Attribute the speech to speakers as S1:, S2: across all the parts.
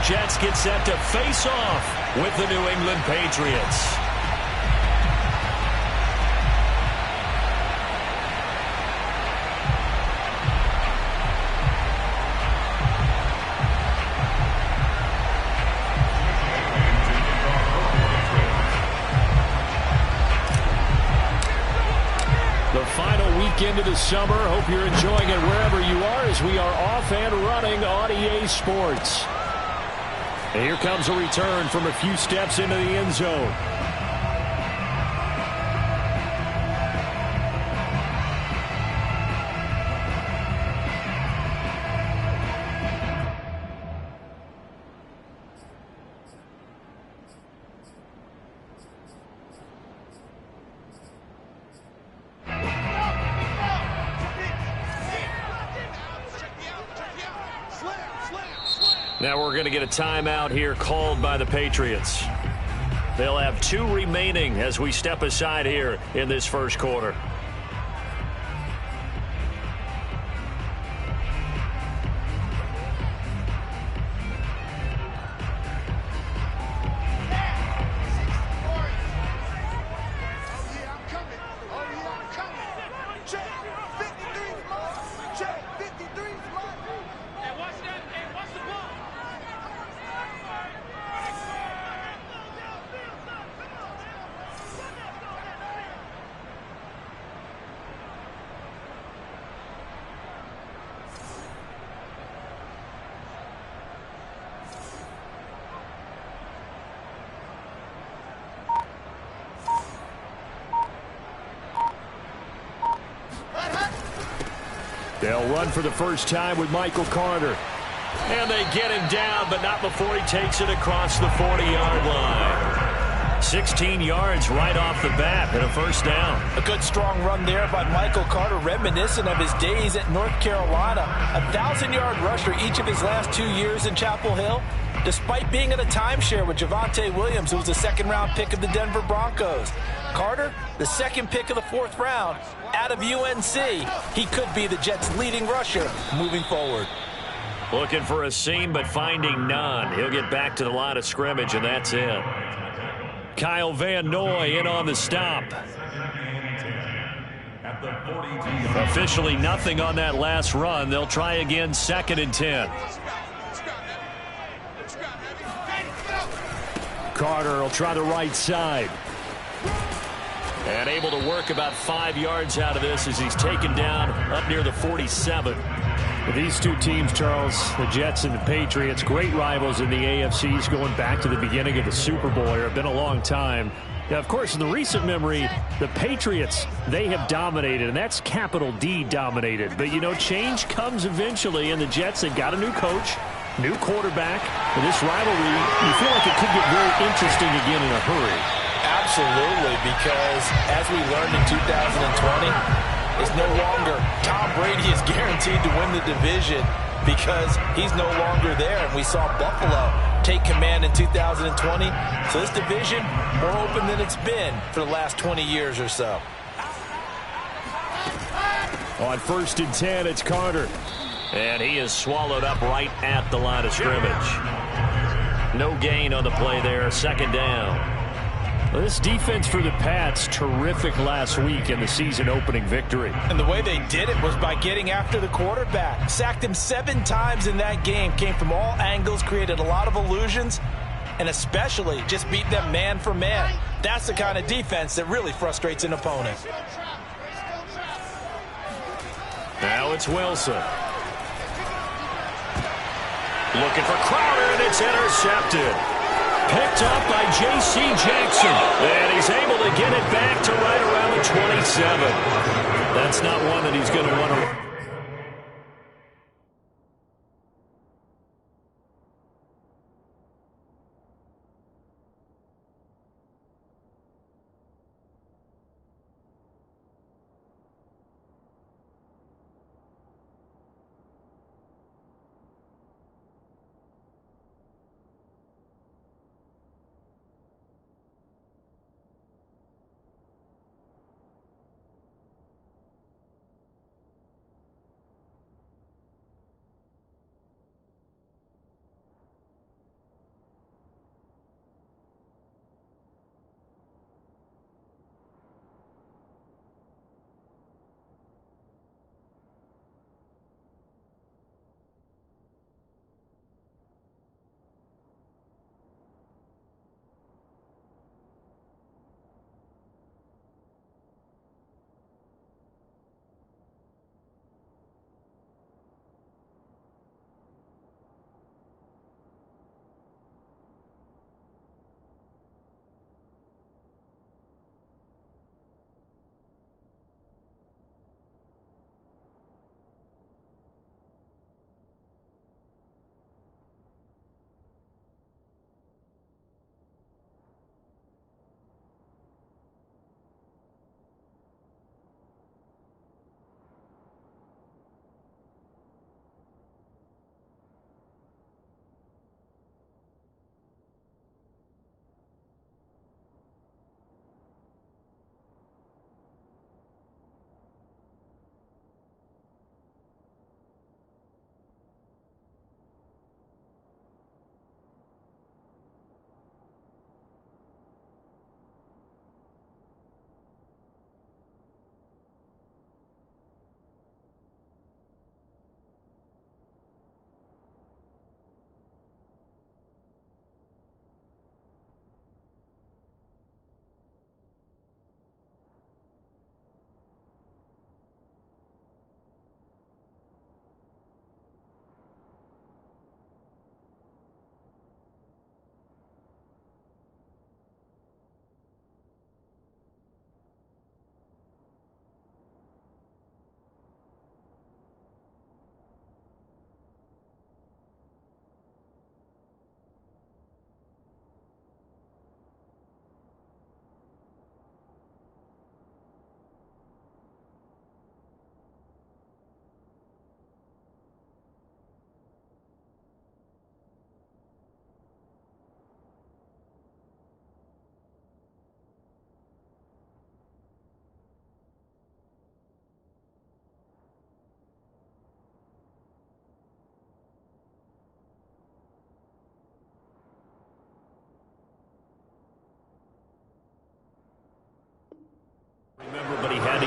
S1: Jets get set to face off with the New England Patriots. The final weekend of the summer. Hope you're enjoying it wherever you are as we are off and running on EA Sports. And here comes a return from a few steps into the end zone. Now we're going to get a timeout here called by the Patriots. They'll have 2 remaining as we step aside here in this first quarter. They'll run for the first time with Michael Carter. And they get him down, but not before he takes it across the 40-yard line. 16 yards right off the bat and a first down.
S2: A good strong run there by Michael Carter, reminiscent of his days at North Carolina. A 1,000-yard rusher each of his last 2 years in Chapel Hill, despite being in a timeshare with Javonte Williams, who was a second-round pick of the Denver Broncos. Carter, the second pick of the 4th round, out of UNC. He could be the Jets' leading rusher moving forward.
S1: Looking for a seam, but finding none. He'll get back to the line of scrimmage, and that's it. Kyle Van Noy in on the stop. Officially nothing on that last run. They'll try again, 2nd and 10. Carter will try the right side. And able to work about 5 yards out of this as he's taken down up near the 47. These two teams, Charles, the Jets and the Patriots, great rivals in the AFCs going back to the beginning of the Super Bowl era. Been a long time. Now, of course, in the recent memory, the Patriots, they have dominated, and that's capital D dominated. But, you know, change comes eventually, and the Jets, they've got a new coach, new quarterback. And this rivalry, you feel like it could get very interesting again in a hurry.
S2: Absolutely, because as we learned in 2020, it's no longer Tom Brady is guaranteed to win the division because he's no longer there. And we saw Buffalo take command in 2020. So this division more open than it's been for the last 20 years or so.
S1: On 1st and 10, it's Carter. And he is swallowed up right at the line of scrimmage. No gain on the play there, 2nd down. Well, this defense for the Pats, terrific last week in the season-opening victory.
S2: And the way they did it was by getting after the quarterback. Sacked him 7 times in that game. Came from all angles, created a lot of illusions, and especially just beat them man for man. That's the kind of defense that really frustrates an opponent.
S1: Now it's Wilson. Looking for Crowder, and it's intercepted. Picked up by J.C. Jackson. And he's able to get it back to right around the 27. That's not one that he's going to want to...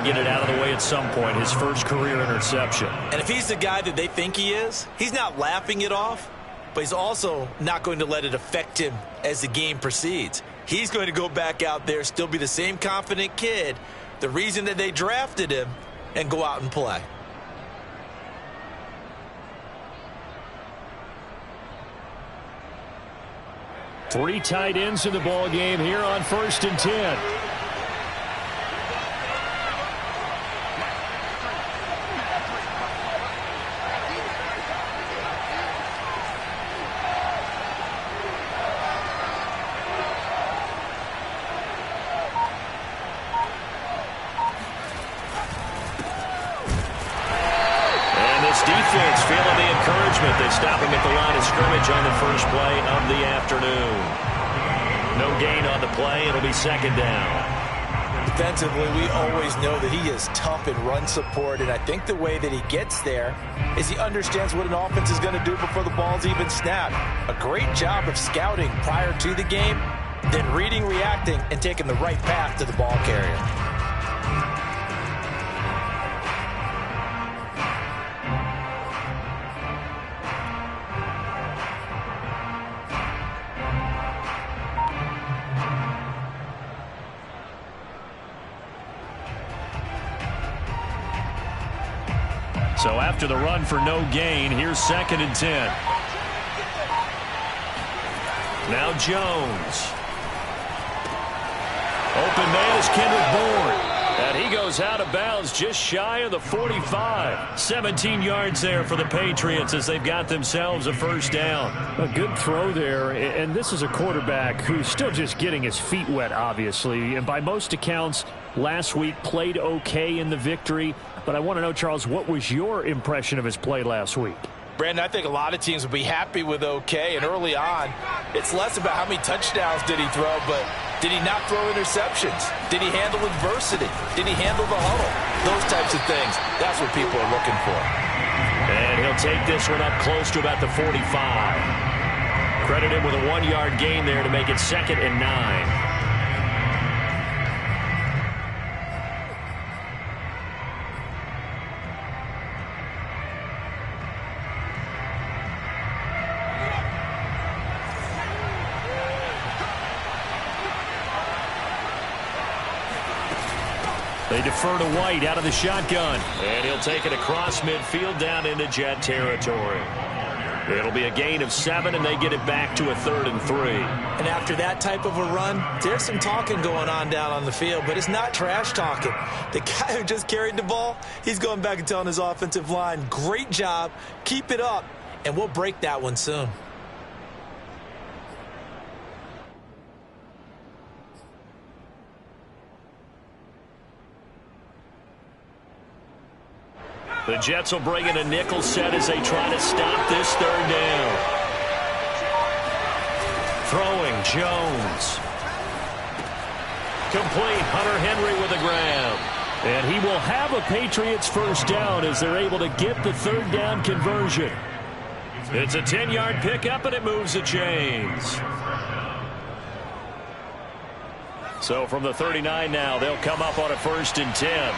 S1: to get it out of the way at some point, his first career interception.
S2: And if he's the guy that they think he is, he's not laughing it off, but he's also not going to let it affect him as the game proceeds. He's going to go back out there, still be the same confident kid, the reason that they drafted him, and go out and play.
S1: Three tight ends in the ball game here on 1st and 10. Defense feeling the encouragement. They stop him at the line of scrimmage on the first play of the afternoon. No gain on the play. It'll be 2nd down.
S2: Defensively, we always know that he is tough in run support, and I think the way that he gets there is he understands what an offense is going to do before the ball's even snapped. A great job of scouting prior to the game, then reading, reacting, and taking the right path to the ball carrier.
S1: So after the run for no gain, here's 2nd and 10. Now Jones. Open man is Kendrick Bourne. And he goes out of bounds just shy of the 45. 17 yards there for the Patriots as they've got themselves a 1st down.
S3: A good throw there, and this is a quarterback who's still just getting his feet wet, obviously. And by most accounts, last week played okay in the victory. But I want to know, Charles, what was your impression of his play last week?
S2: Brandon, I think a lot of teams would be happy with okay. And early on, it's less about how many touchdowns did he throw, but did he not throw interceptions? Did he handle adversity? Did he handle the huddle? Those types of things. That's what people are looking for.
S1: And he'll take this one up close to about the 45. Credit him with a 1-yard gain there to make it 2nd and 9. They defer to White out of the shotgun. And he'll take it across midfield down into Jet territory. It'll be a gain of 7, and they get it back to a 3rd and 3.
S2: And after that type of a run, there's some talking going on down on the field, but it's not trash talking. The guy who just carried the ball, he's going back and telling his offensive line, great job, keep it up, and we'll break that one soon.
S1: The Jets will bring in a nickel set as they try to stop this 3rd down. Throwing, Jones. Complete, Hunter Henry with a grab.
S3: And he will have a Patriots 1st down as they're able to get the 3rd down conversion.
S1: It's a 10-yard pickup, and it moves the chains. So from the 39 now, they'll come up on a 1st and 10.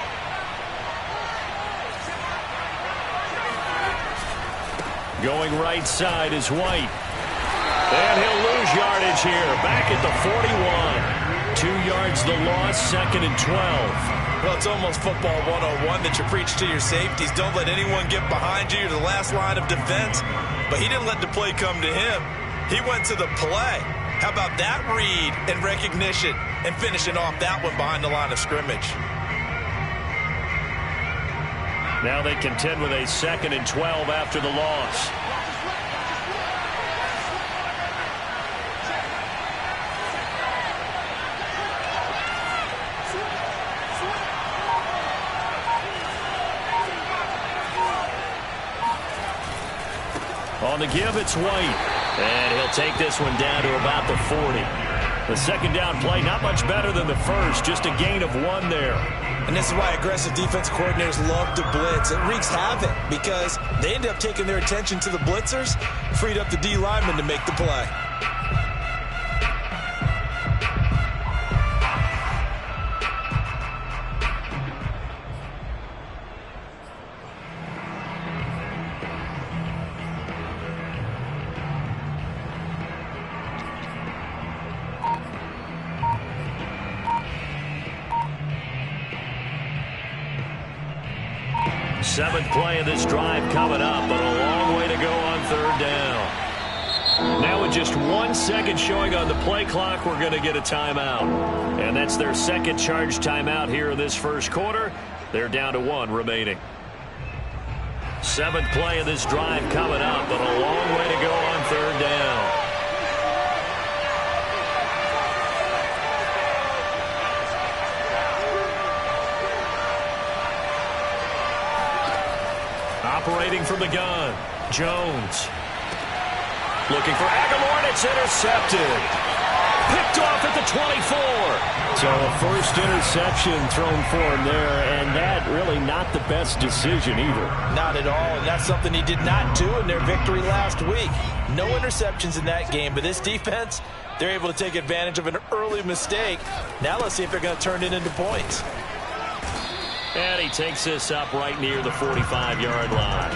S1: Going right side is White. And he'll lose yardage here. Back at the 41. 2 yards the loss, 2nd and 12.
S2: Well, it's almost football 101 that you preach to your safeties. Don't let anyone get behind you. You're the last line of defense. But he didn't let the play come to him. He went to the play. How about that read and recognition and finishing off that one behind the line of scrimmage?
S1: Now they contend with a 2nd and 12 after the loss. On the give, it's White. And he'll take this one down to about the 40. The 2nd down play, not much better than the first, just a gain of 1 there.
S2: And this is why aggressive defense coordinators love to blitz. It wreaks havoc because they end up taking their attention to the blitzers, freed up the D lineman to make the play.
S1: Seventh play of this drive coming up, but a long way to go on third down. Now with just 1 second showing on the play clock, we're going to get a timeout. And that's their second charge timeout here in this first quarter. They're down to 1 remaining. Seventh play of this drive coming up, but a long way to go on third down. Operating from the gun, Jones. Looking for Aguilar, and it's intercepted. Picked off at the 24.
S3: So a first interception thrown for him there, and that really not the best decision either.
S2: Not at all, and that's something he did not do in their victory last week. No interceptions in that game, but this defense, they're able to take advantage of an early mistake. Now let's see if they're going to turn it into points.
S1: And he takes this up right near the 45-yard line.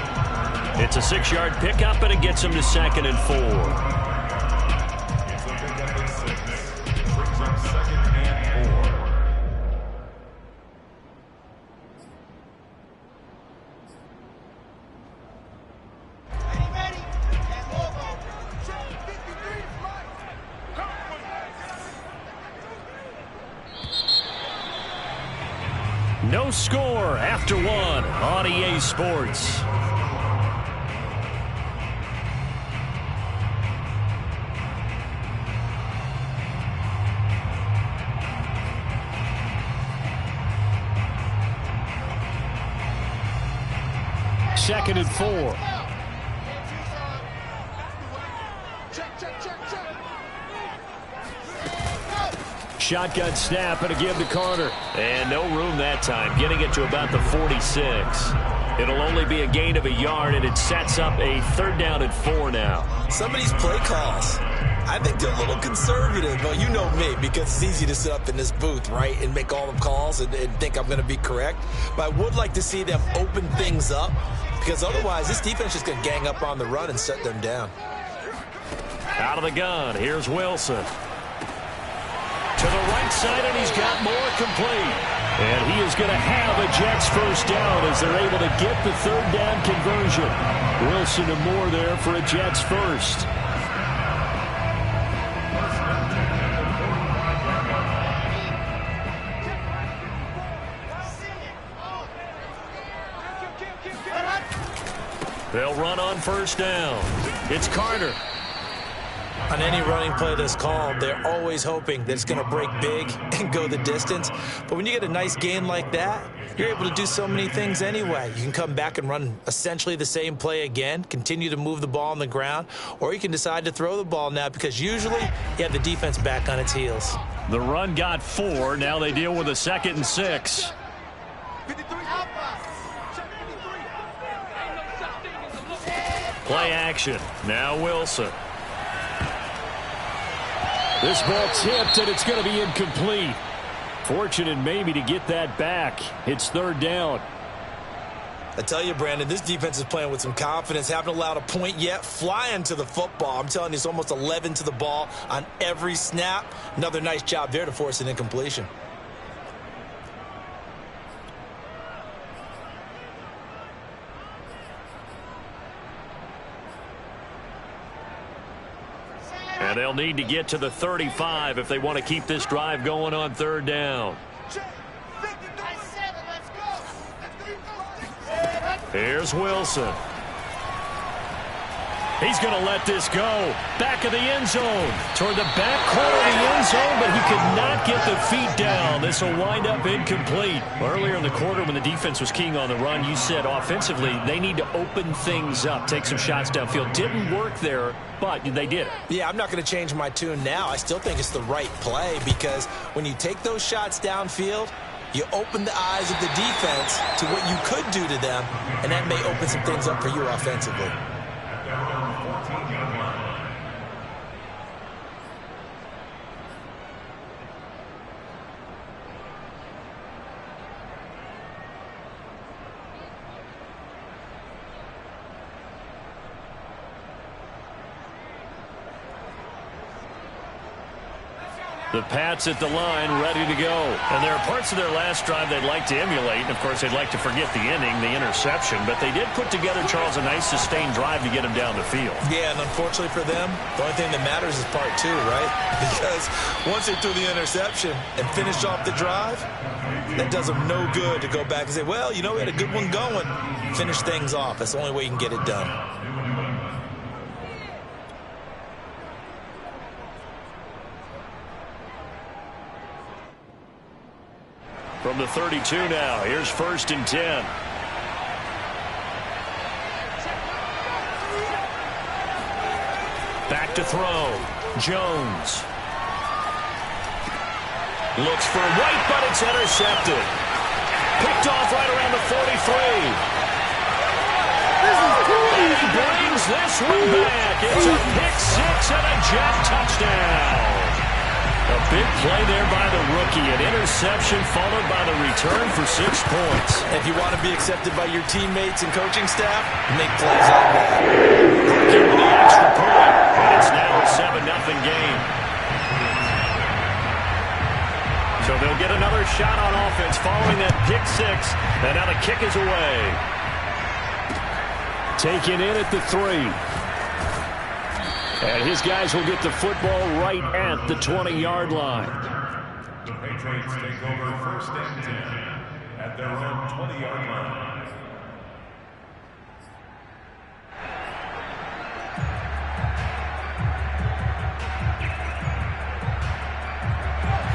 S1: It's a 6-yard pickup, and it gets him to 2nd and 4. No score after 1 on EA Sports. Second and 4. Shotgun snap and a give to Carter. And no room that time, getting it to about the 46. It'll only be a gain of a yard, and it sets up a 3rd down and 4 now.
S2: Some of these play calls, I think they're a little conservative. Well, you know me, because it's easy to sit up in this booth, right, and make all the calls and think I'm going to be correct. But I would like to see them open things up, because otherwise this defense is going to gang up on the run and set them down.
S1: Out of the gun, here's Wilson. To the right side, and he's got more complete. And he is going to have a Jets first down as they're able to get the 3rd down conversion. Wilson and Moore there for a Jets first. They'll run on first down. It's Carter.
S2: On any running play that's called, they're always hoping that it's going to break big and go the distance. But when you get a nice gain like that, you're able to do so many things anyway. You can come back and run essentially the same play again, continue to move the ball on the ground, or you can decide to throw the ball now because usually you have the defense back on its heels.
S1: The run got 4. Now they deal with a 2nd and 6. Play action. Now Wilson.
S3: This ball tipped, and it's going to be incomplete. Fortunate maybe to get that back. It's 3rd down.
S2: I tell you, Brandon, this defense is playing with some confidence. Haven't allowed a point yet. Flying to the football. I'm telling you, it's almost 11 to the ball on every snap. Another nice job there to force an incompletion.
S1: And they'll need to get to the 35 if they want to keep this drive going on 3rd down. Here's Wilson. He's going to let this go. Back of the end zone. Toward the back corner of the end zone, but he could not get the feet down. This will wind up incomplete. Earlier in the quarter when the defense was keying on the run, you said offensively they need to open things up, take some shots downfield. Didn't work there, but they did it.
S2: Yeah, I'm not going to change my tune now. I still think it's the right play because when you take those shots downfield, you open the eyes of the defense to what you could do to them, and that may open some things up for you offensively.
S1: The Pats at the line, ready to go. And there are parts of their last drive they'd like to emulate. And, of course, they'd like to forget the inning, the interception. But they did put together, Charles, a nice sustained drive to get him down the field.
S2: Yeah, and unfortunately for them, the only thing that matters is part two, right? Because once they threw the interception and finished off the drive, that does them no good to go back and say, well, you know, we had a good one going. Finish things off. That's the only way you can get it done.
S1: From the 32 now, here's 1st and 10. Back to throw. Jones. Looks for White, but it's intercepted. Picked off right around the 43. He brings this one back. It's a pick six and a jet touchdown. A big play there by the rookie. An interception followed by the return for 6 points.
S2: If you want to be accepted by your teammates and coaching staff, make plays like that.
S1: Rookie with the extra point. And it's now a 7-0 game. So they'll get another shot on offense following that pick six. And now the kick is away.
S3: Taken in at the 3. And his guys will get the football right at the 20-yard line.
S4: The Patriots take over 1st and 10 at their own 20-yard line.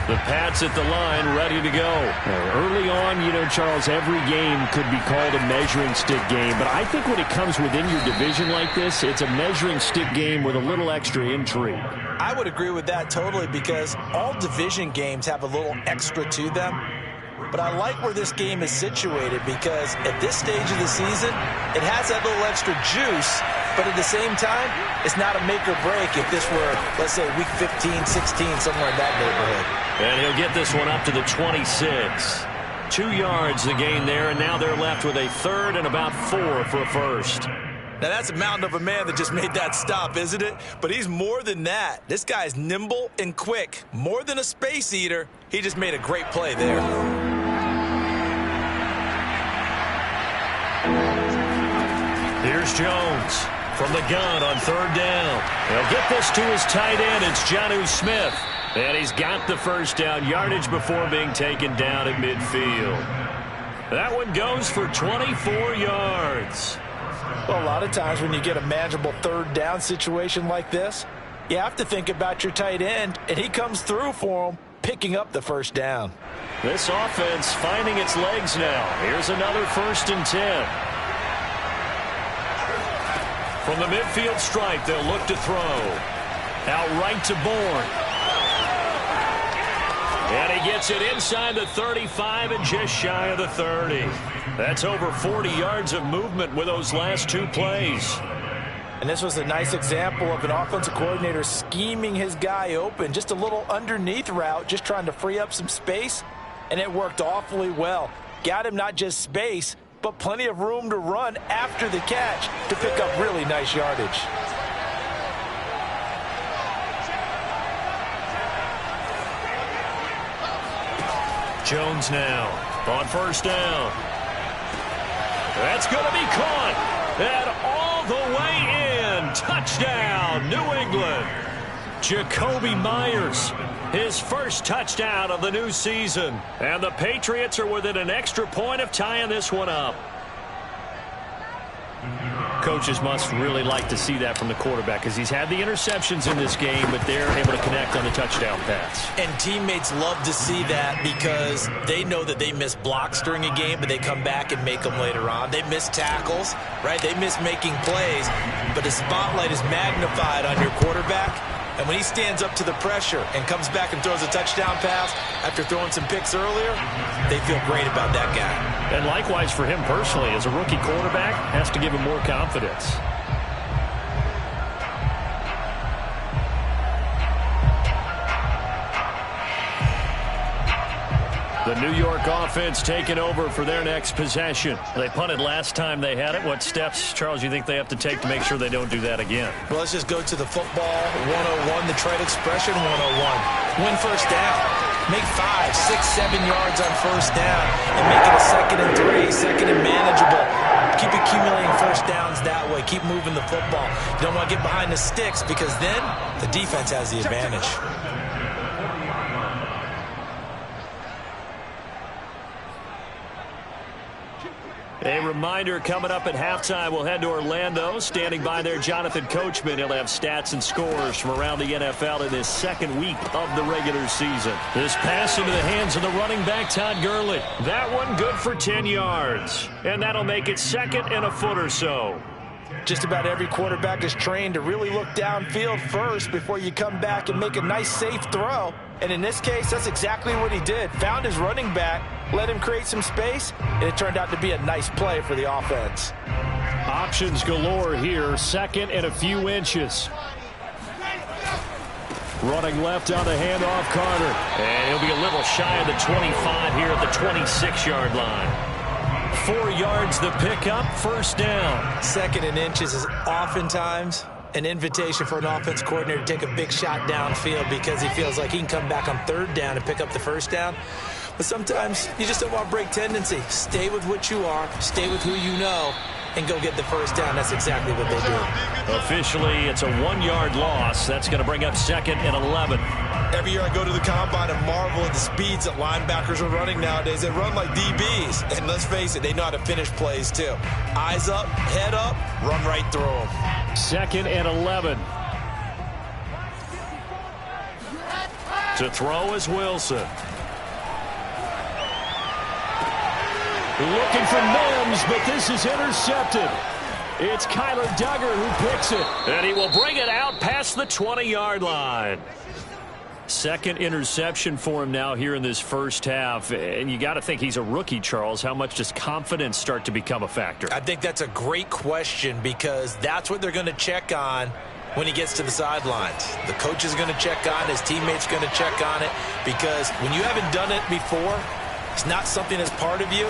S1: The Pats at the line, ready to go.
S3: Early on, you know, Charles, every game could be called a measuring stick game. But I think when it comes within your division like this, it's a measuring stick game with a little extra intrigue.
S2: I would agree with that totally because all division games have a little extra to them. But I like where this game is situated because at this stage of the season, it has that little extra juice, but at the same time, it's not a make or break if this were, let's say, week 15, 16, somewhere in that neighborhood.
S1: And he'll get this one up to the 26. 2 yards the gain there, and now they're left with a 3rd and about 4 for a first.
S2: Now, that's a mountain of a man that just made that stop, isn't it? But he's more than that. This guy's nimble and quick. More than a space eater. He just made a great play there.
S1: Here's Jones from the gun on 3rd down. He'll get this to his tight end. It's Jonnu Smith. And he's got the first down yardage before being taken down at midfield. That one goes for 24 yards.
S2: Well, a lot of times when you get a manageable 3rd down situation like this, you have to think about your tight end, and he comes through for him, picking up the first down.
S1: This offense finding its legs now. Here's another 1st and 10. From the midfield stripe, they'll look to throw. Out right to Bourne. And he gets it inside the 35 and just shy of the 30. That's over 40 yards of movement with those last 2 plays.
S2: And this was a nice example of an offensive coordinator scheming his guy open. Just a little underneath route, just trying to free up some space. And it worked awfully well. Got him not just space, but plenty of room to run after the catch to pick up really nice yardage.
S1: Jones now on 1st down. That's going to be caught. And all the way in. Touchdown, New England. Jacoby Myers, his first touchdown of the new season. And the Patriots are within an extra point of tying this one up. Coaches must really like to see that from the quarterback because he's had the interceptions in this game, but they're able to connect on the touchdown pass.
S2: And teammates love to see that because they know that they miss blocks during a game, but they come back and make them later on. They miss tackles, right? They miss making plays, but the spotlight is magnified on your quarterback. And when he stands up to the pressure and comes back and throws a touchdown pass after throwing some picks earlier, they feel great about that guy.
S3: And likewise for him personally, as a rookie quarterback, has to give him more confidence. The New York offense taking over for their next possession. They punted last time they had it. What steps, Charles, you think they have to take to make sure they don't do that again?
S2: Well, let's just go to the football 101, the trade expression 101. Win first down. Make 5, 6, 7 yards on first down and make it a 2nd and 3, 2nd and manageable. Keep accumulating first downs that way. Keep moving the football. You don't want to get behind the sticks because then the defense has the advantage.
S3: A reminder coming up at halftime. We'll head to Orlando. Standing by there, Jonathan Coachman. He'll have stats and scores from around the NFL in this second week of the regular season. This pass into the hands of the running back, Todd Gurley. That one good for 10 yards. And that'll make it 2nd and a foot or so.
S2: Just about every quarterback is trained to really look downfield first before you come back and make a nice, safe throw. And in this case, that's exactly what he did. Found his running back, let him create some space, and it turned out to be a nice play for the offense.
S3: Options galore here. 2nd and a few inches. Running left on the handoff, Carter. And he'll be a little shy of the 25 here at the 26-yard line. 4 yards the pickup, first down.
S2: 2nd and inches is oftentimes an invitation for an offense coordinator to take a big shot downfield because he feels like he can come back on 3rd down and pick up the first down. But sometimes you just don't want to break tendency. Stay with what you are, stay with who you know, and go get the first down. That's exactly what they do.
S3: Officially, it's a 1-yard loss. That's going to bring up 2nd and 11.
S2: Every year I go to the combine and marvel at the speeds that linebackers are running nowadays. They run like DBs. And let's face it, they know how to finish plays too. Eyes up, head up, run right through them.
S3: 2nd and 11. To throw is Wilson. Looking for Mims, but this is intercepted. It's Kyler Duggar who picks it. And he will bring it out past the 20-yard line. 2nd interception for him now here in this first half. And you got to think he's a rookie, Charles. How much does confidence start to become a factor?
S2: I think that's a great question because that's what they're going to check on when he gets to the sidelines. The coach is going to check on it. His teammates going to check on it because when you haven't done it before, it's not something that's part of you.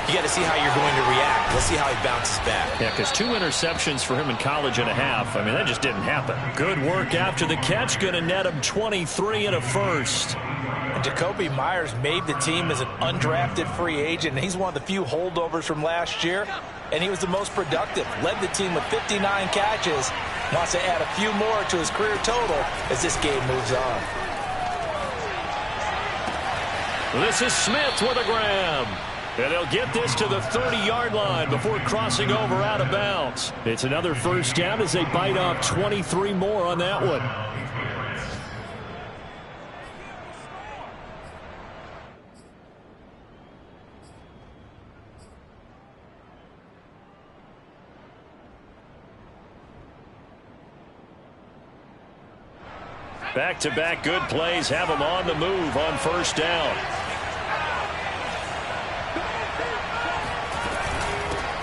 S2: You got to see how you're going to react. Let's see how he bounces back.
S3: Yeah, because 2 interceptions for him in college and a half. I mean, that just didn't happen. Good work after the catch. Going to net him 23 and a first.
S2: And Jacoby Myers made the team as an undrafted free agent. He's one of the few holdovers from last year, and he was the most productive. Led the team with 59 catches. Wants to add a few more to his career total as this game moves on.
S3: This is Smith with a grab. And they'll get this to the 30-yard line before crossing over out of bounds. It's another first down as they bite off 23 more on that one. Back-to-back good plays have them on the move on first down.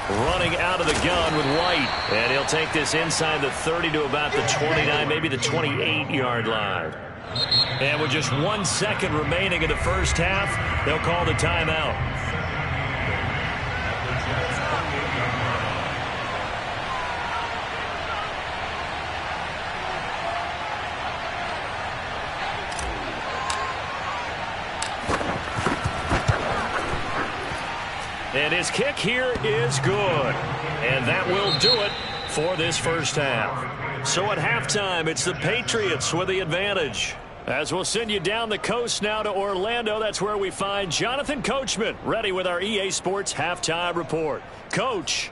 S3: Running out of the gun with White. And he'll take this inside the 30 to about the 29, maybe the 28-yard line. And with just 1 second remaining in the first half, they'll call the timeout. And his kick here is good. And that will do it for this first half. So at halftime, it's the Patriots with the advantage. As we'll send you down the coast now to Orlando, that's where we find Jonathan Coachman, ready with our EA Sports Halftime Report. Coach.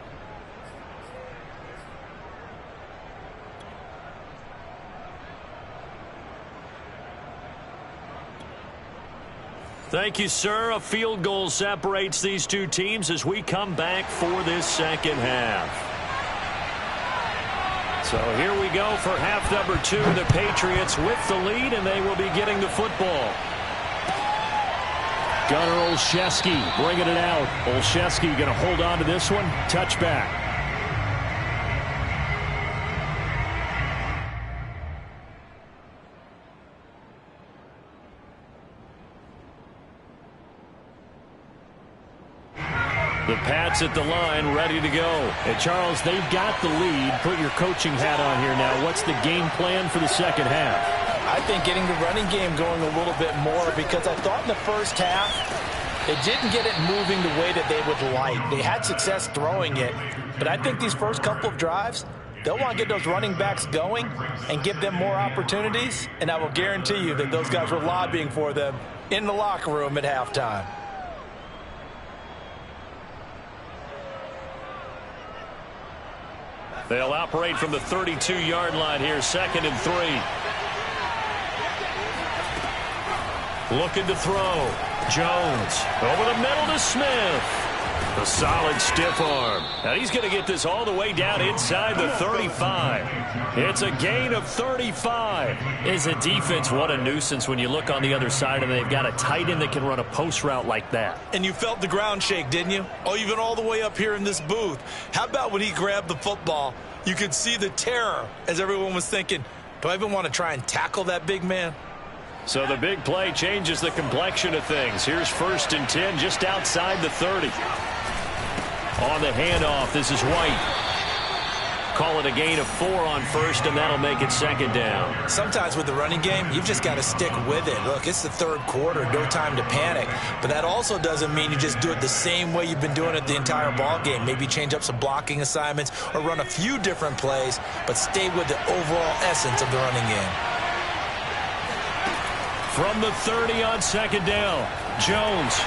S3: Thank you, sir. A field goal separates these two teams as we come back for this second half. So here we go for half number 2. The Patriots with the lead, and they will be getting the football. Gunnar Olszewski bringing it out. Olszewski going to hold on to this one. Touchback.
S1: The Pats at the line, ready to go.
S3: And Charles, they've got the lead. Put your coaching hat on here now. What's the game plan for the second half?
S2: I think getting the running game going a little bit more, because I thought in the first half they didn't get it moving the way that they would like. They had success throwing it, but I think these first couple of drives, they'll want to get those running backs going and give them more opportunities, and I will guarantee you that those guys were lobbying for them in the locker room at halftime.
S1: They'll operate from the 32-yard line here, 2nd and 3. Looking to throw. Jones over the middle to Smith. A solid stiff arm. And he's going to get this all the way down inside the 35. It's a gain of 35.
S3: As a defense, what a nuisance when you look on the other side and they've got a tight end that can run a post route like that.
S2: And you felt the ground shake, didn't you? Oh, you've been all the way up here in this booth. How about when he grabbed the football? You could see the terror as everyone was thinking, do I even want to try and tackle that big man?
S1: So the big play changes the complexion of things. Here's 1st and 10 just outside the 30. On the handoff, this is White. Call it a gain of 4 on 1st, and that'll make it 2nd down.
S2: Sometimes with the running game, you've just got to stick with it. Look, it's the 3rd quarter, no time to panic. But that also doesn't mean you just do it the same way you've been doing it the entire ball game. Maybe change up some blocking assignments or run a few different plays, but stay with the overall essence of the running game.
S1: From the 30 on 2nd down, Jones.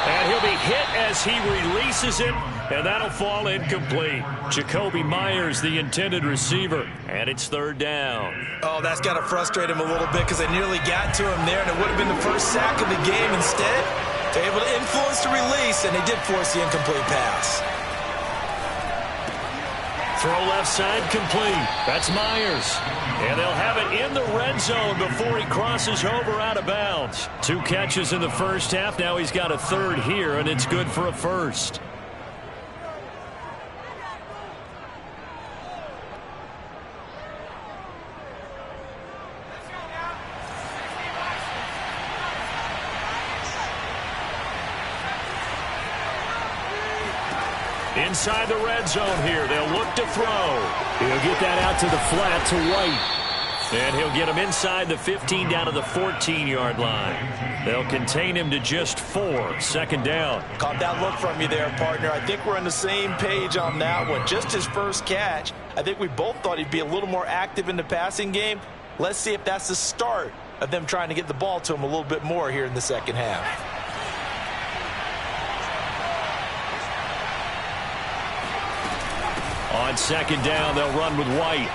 S1: And he'll be hit as he releases it, and that'll fall incomplete. Jacoby Myers, the intended receiver, and it's 3rd down.
S2: Oh, that's got to frustrate him a little bit, because they nearly got to him there, and it would have been the first sack of the game. Instead, they're able to influence the release, and they did force the incomplete pass.
S1: Throw left side complete. That's Myers. And they'll have it in the red zone before he crosses over out of bounds. 2 catches in the first half. Now he's got a 3rd here, and it's good for a 1st. Inside the red zone here. They'll look to throw.
S3: He'll get that out to the flat to White.
S1: And he'll get him inside the 15 down to the 14-yard line. They'll contain him to just 4. 2nd down.
S2: Caught that look from you there, partner. I think we're on the same page on that one. Just his first catch. I think we both thought he'd be a little more active in the passing game. Let's see if that's the start of them trying to get the ball to him a little bit more here in the second half.
S1: On 2nd down, they'll run with White.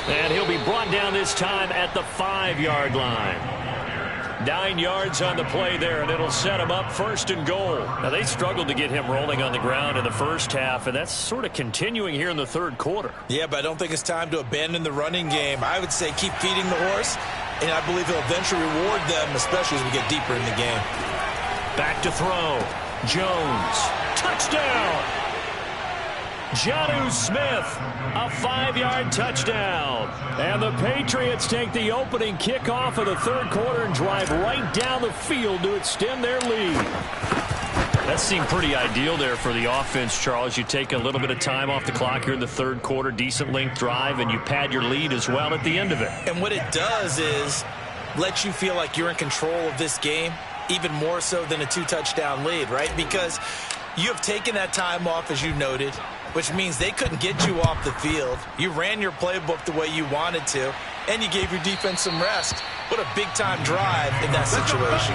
S1: And he'll be brought down this time at the 5-yard line. 9 yards on the play there, and it'll set him up 1st and goal. Now, they struggled to get him rolling on the ground in the first half, and that's sort of continuing here in the 3rd quarter.
S2: Yeah, but I don't think it's time to abandon the running game. I would say keep feeding the horse, and I believe he'll eventually reward them, especially as we get deeper in the game.
S1: Back to throw. Jones. Touchdown! Jonnu Smith, a 5-yard touchdown.
S3: And the Patriots take the opening kickoff of the 3rd quarter and drive right down the field to extend their lead.
S1: That seemed pretty ideal there for the offense, Charles. You take a little bit of time off the clock here in the 3rd quarter, decent length drive, and you pad your lead as well at the end of it.
S2: And what it does is let you feel like you're in control of this game, even more so than a 2-touchdown lead, right? Because you have taken that time off, as you noted, which means they couldn't get you off the field. You ran your playbook the way you wanted to, and you gave your defense some rest. What a big-time drive in that situation.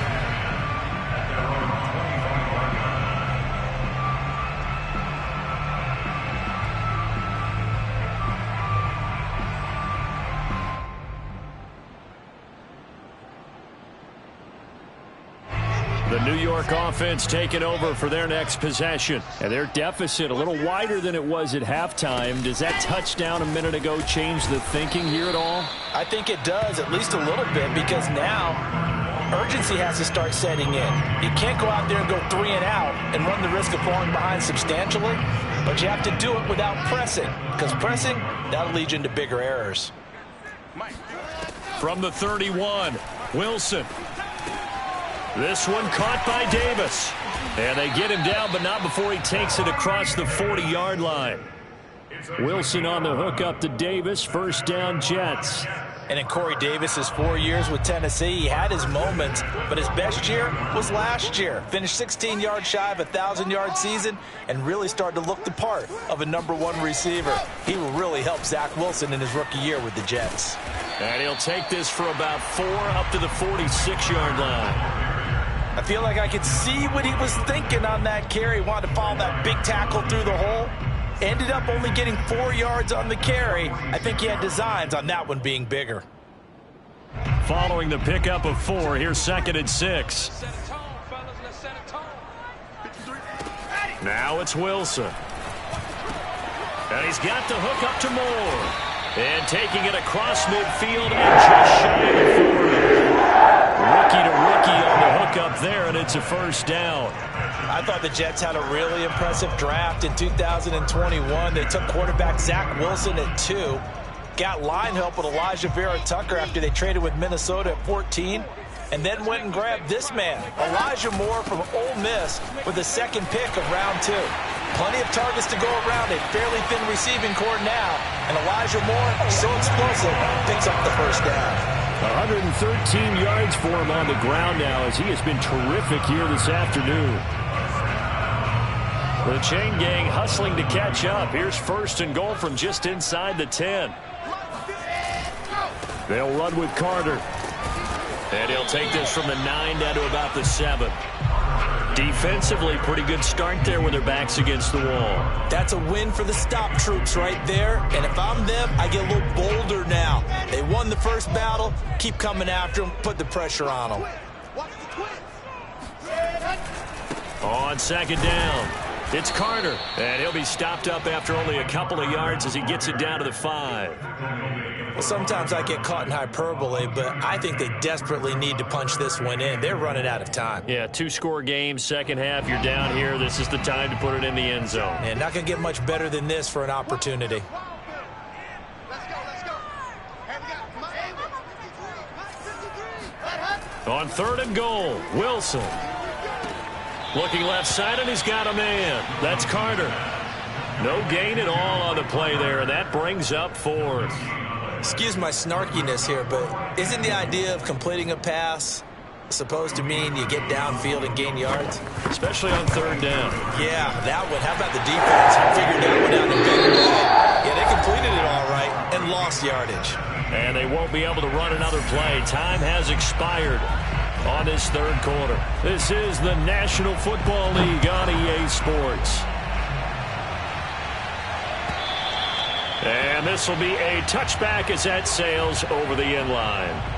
S1: The New York offense taking over for their next possession.
S3: And their deficit a little wider than it was at halftime. Does that touchdown a minute ago change the thinking here at all?
S2: I think it does, at least a little bit, because now urgency has to start setting in. You can't go out there and go 3 and out and run the risk of falling behind substantially, but you have to do it without pressing, because pressing, that'll lead you into bigger errors.
S1: From the 31, Wilson. This one caught by Davis. And they get him down, but not before he takes it across the 40-yard line. Wilson on the hook up to Davis. First down, Jets.
S2: And in Corey Davis's 4 years with Tennessee, he had his moments, but his best year was last year. Finished 16 yards shy of a 1,000-yard season and really started to look the part of a #1 receiver. He will really help Zach Wilson in his rookie year with the Jets.
S1: And he'll take this for about 4 up to the 46-yard line.
S2: I feel like I could see what he was thinking on that carry. He wanted to follow that big tackle through the hole. Ended up only getting 4 yards on the carry. I think he had designs on that one being bigger.
S1: Following the pickup of 4, here's 2nd and 6. Now it's Wilson. And he's got the hook up to Moore. And taking it across midfield and just shy of the 40. Rookie to rookie on the hook up there, and it's a first down.
S2: I thought the Jets had a really impressive draft in 2021. They took quarterback Zach Wilson at 2. Got line help with Elijah Vera-Tucker after they traded with Minnesota at 14. And then went and grabbed this man, Elijah Moore from Ole Miss, with the 2nd pick of round 2. Plenty of targets to go around, a fairly thin receiving core now. And Elijah Moore, so explosive, picks up the first down.
S3: 113 yards for him on the ground now as he has been terrific here this afternoon.
S1: The chain gang hustling to catch up. Here's 1st and goal from just inside the 10.
S3: They'll run with Carter.
S1: And he'll take this from the 9 down to about the 7. Defensively, pretty good start there with their backs against the wall.
S2: That's a win for the stop troops right there. And if I'm them, I get a little bolder now. They won the first battle. Keep coming after them. Put the pressure on them.
S1: On 2nd down, it's Carter. And he'll be stopped up after only a couple of yards as he gets it down to the 5.
S2: Well, sometimes I get caught in hyperbole, but I think they desperately need to punch this one in. They're running out of time.
S1: Yeah, 2-score game, second half. You're down here. This is the time to put it in the end zone.
S2: And not going to get much better than this for an opportunity.
S1: On 3rd and goal, Wilson. Looking left side, and he's got a man. That's Carter. No gain at all on the play there, and that brings up 4th.
S2: Excuse my snarkiness here, but isn't the idea of completing a pass supposed to mean you get downfield and gain yards?
S1: Especially on 3rd down.
S2: Yeah, that one. How about the defense? Figured that one out in a big way. Yeah, they completed it all right and lost yardage.
S1: And they won't be able to run another play. Time has expired on this 3rd quarter. This is the National Football League on EA Sports. And this will be a touchback as that sails over the end line.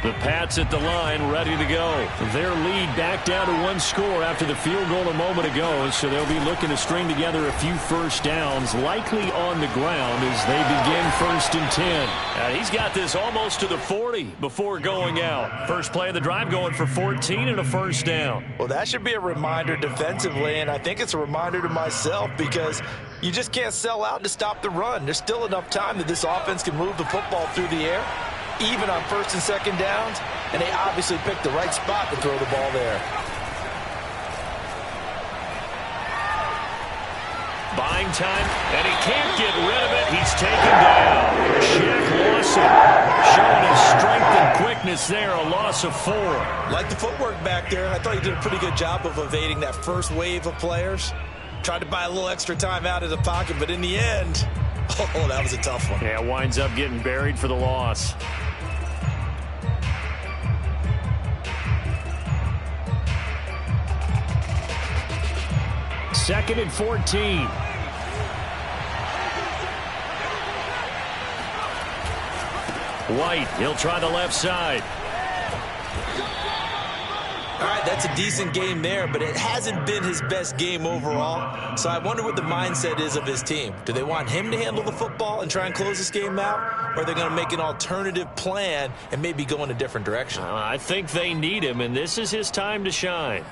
S1: The Pats at the line, ready to go. Their lead back down to 1 score after the field goal a moment ago, so they'll be looking to string together a few first downs, likely on the ground as they begin 1st and 10. He's got this almost to the 40 before going out. First play of the drive going for 14 and a first down.
S2: Well, that should be a reminder defensively, and I think it's a reminder to myself because you just can't sell out to stop the run. There's still enough time that this offense can move the football through the air, even on 1st and 2nd downs, and they obviously picked the right spot to throw the ball there.
S1: Buying time, and he can't get rid of it. He's taken down. Shaq Lawson showing his strength and quickness there, a loss of 4.
S2: Like the footwork back there, I thought he did a pretty good job of evading that first wave of players. Tried to buy a little extra time out of the pocket, but in the end, oh, that was a tough one.
S1: Yeah, winds up getting buried for the loss. Second and 14. White, he'll try the left side.
S2: All right, that's a decent game there, but it hasn't been his best game overall. So I wonder what the mindset is of his team. Do they want him to handle the football and try and close this game out? Or are they going to make an alternative plan and maybe go in a different direction?
S1: I think they need him, and this is his time to shine.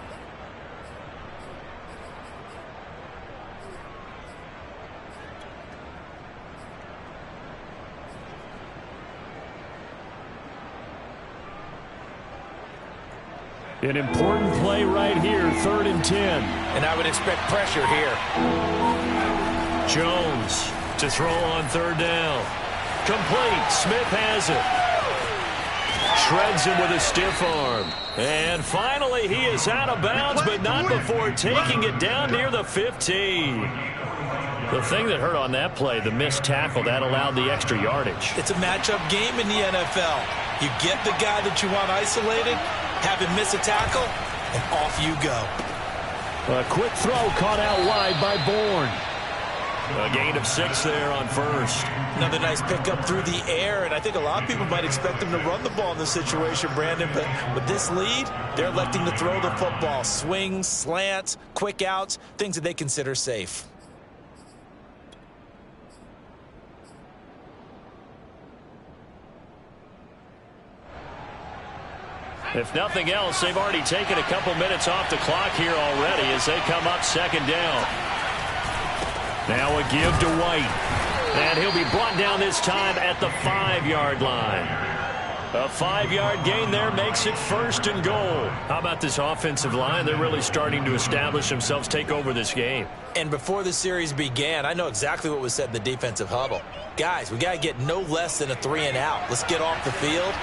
S3: An important play right here, 3rd and 10.
S2: And I would expect pressure here.
S1: Jones to throw on 3rd down. Complete. Smith has it. Shreds him with a stiff arm. And finally he is out of bounds, but not before taking it down near the 15. The thing that hurt on that play, the missed tackle, that allowed the extra yardage.
S2: It's a matchup game in the NFL. You get the guy that you want isolated, have him miss a tackle, and off you go.
S3: A quick throw caught out wide by Bourne.
S1: A gain of 6 there on 1st.
S2: Another nice pickup through the air, and I think a lot of people might expect them to run the ball in this situation, Brandon, but with this lead, they're electing to throw the football. Swings, slants, quick outs, things that they consider safe.
S1: If nothing else, they've already taken a couple minutes off the clock here already as they come up 2nd down. Now a give to White. And he'll be brought down this time at the 5-yard line. A 5-yard gain there makes it 1st and goal. How about this offensive line? They're really starting to establish themselves, take over this game.
S2: And before the series began, I know exactly what was said in the defensive huddle. Guys, we got to get no less than a 3-and-out. Let's get off the field.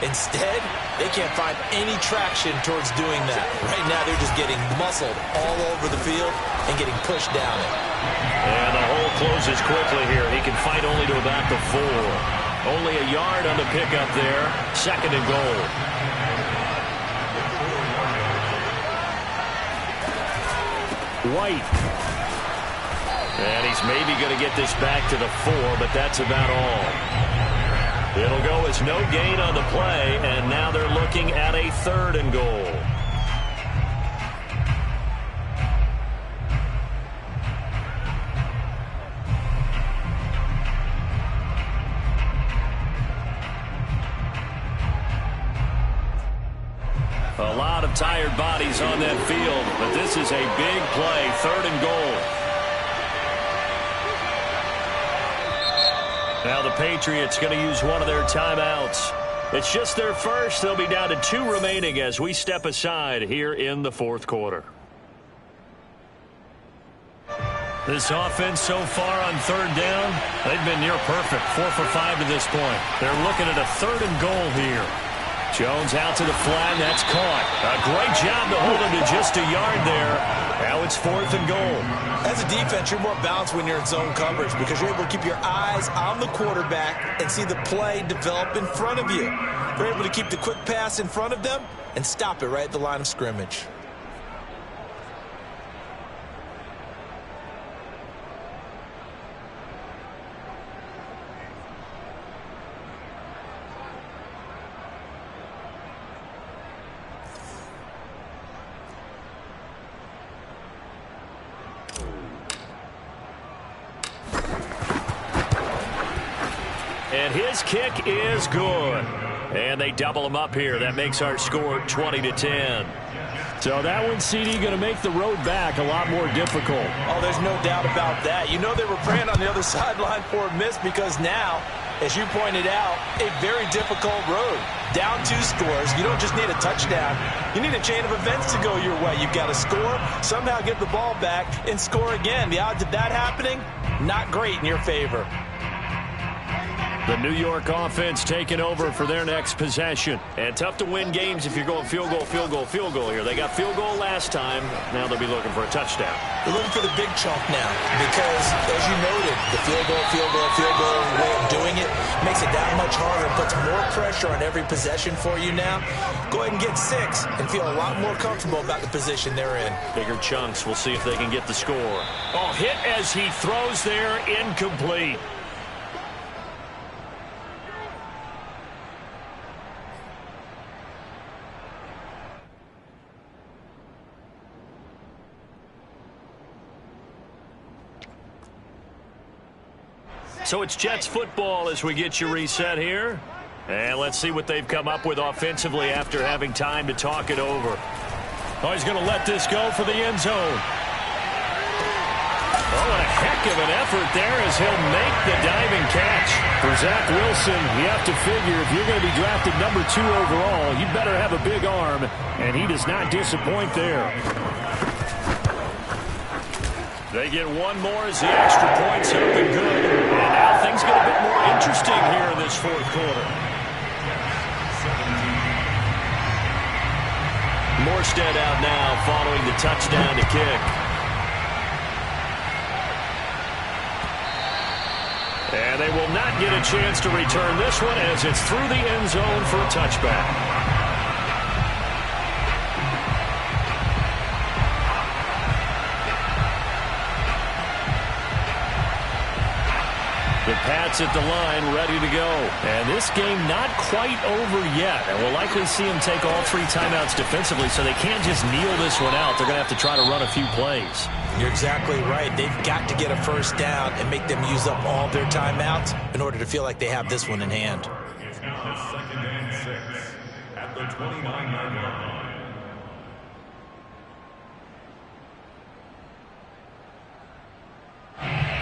S2: Instead, they can't find any traction towards doing that. Right now, they're just getting muscled all over the field and getting pushed down it.
S1: And the hole closes quickly here. He can fight only to about the 4. Only a yard on the pickup there. 2nd and goal.
S3: White.
S1: And he's maybe going to get this back to the 4, but that's about all. It'll go as no gain on the play, and now they're looking at a 3rd and goal. A lot of tired bodies on that field, but this is a big play, 3rd and goal. Now the Patriots going to use one of their timeouts. It's just their first. They'll be down to 2 remaining as we step aside here in the 4th quarter. This offense so far on 3rd down, they've been near perfect. 4 for 5 to this point. They're looking at a 3rd and goal here. Jones out to the flat. That's caught. A great job to hold him to just a yard there. Now it's 4th and goal.
S2: As a defense, you're more balanced when you're in zone coverage because you're able to keep your eyes on the quarterback and see the play develop in front of you. You're able to keep the quick pass in front of them and stop it right at the line of scrimmage.
S1: And his kick is good. And they double him up here. That makes our score 20-10.
S3: So that one, CD, going to make the road back a lot more difficult.
S2: Oh, there's no doubt about that. You know they were praying on the other sideline for a miss because now, as you pointed out, a very difficult road. Down 2 scores. You don't just need a touchdown. You need a chain of events to go your way. You've got to score, somehow get the ball back, and score again. The odds of that happening, not great in your favor.
S1: The New York offense taking over for their next possession. And tough to win games if you're going field goal, field goal, field goal here. They got field goal last time. Now they'll be looking for a touchdown.
S2: They're looking for the big chunk now because, as you noted, the field goal way of doing it makes it that much harder and puts more pressure on every possession for you now. Go ahead and get 6 and feel a lot more comfortable about the position they're in.
S1: Bigger chunks. We'll see if they can get the score. Oh, hit as he throws there, incomplete. So it's Jets football as we get you reset here. And let's see what they've come up with offensively after having time to talk it over. Oh, he's going to let this go for the end zone.
S3: Oh, and a heck of an effort there as he'll make the diving catch. For Zach Wilson, you have to figure if you're going to be drafted number 2 overall, you better have a big arm, and he does not disappoint there. They get one more as the extra point's up and good. And now things get a bit more interesting here in this fourth quarter. Morstead out now following the touchdown to kick. And they will not get a chance to return this one as it's through the end zone for a touchback. The Pats at the line, ready to go. And this game not quite over yet. And we'll likely see them take all 3 timeouts defensively, so they can't just kneel this one out. They're going to have to try to run a few plays.
S2: You're exactly right. They've got to get a first down and make them use up all their timeouts in order to feel like they have this one in hand.
S4: It's now 2nd and 6 at the 29-yard line.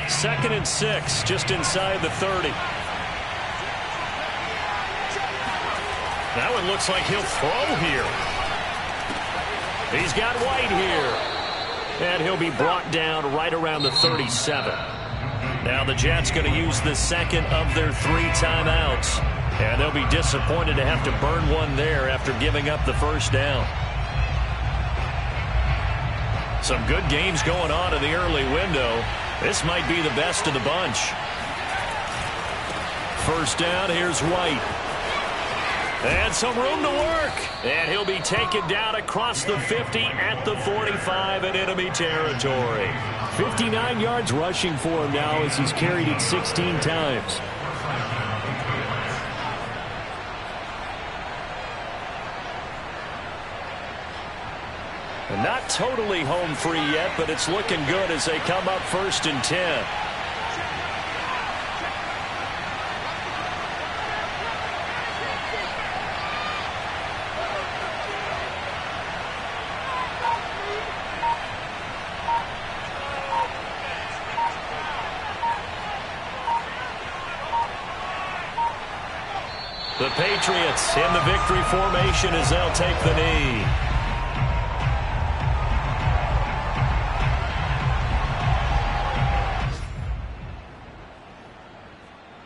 S3: Second and 6, just inside the 30. That one looks like he'll throw here. He's got White here. And he'll be brought down right around the 37. Now the Jets going to use the second of their 3 timeouts. And they'll be disappointed to have to burn one there after giving up the first down. Some good games going on in the early window. This might be the best of the bunch. First down, here's White. And some room to work. And he'll be taken down across the 50 at the 45 in enemy territory. 59 yards rushing for him now as he's carried it 16 times. Not totally home free yet, but it's looking good as they come up 1st and 10. The Patriots in the victory formation as they'll take the knee.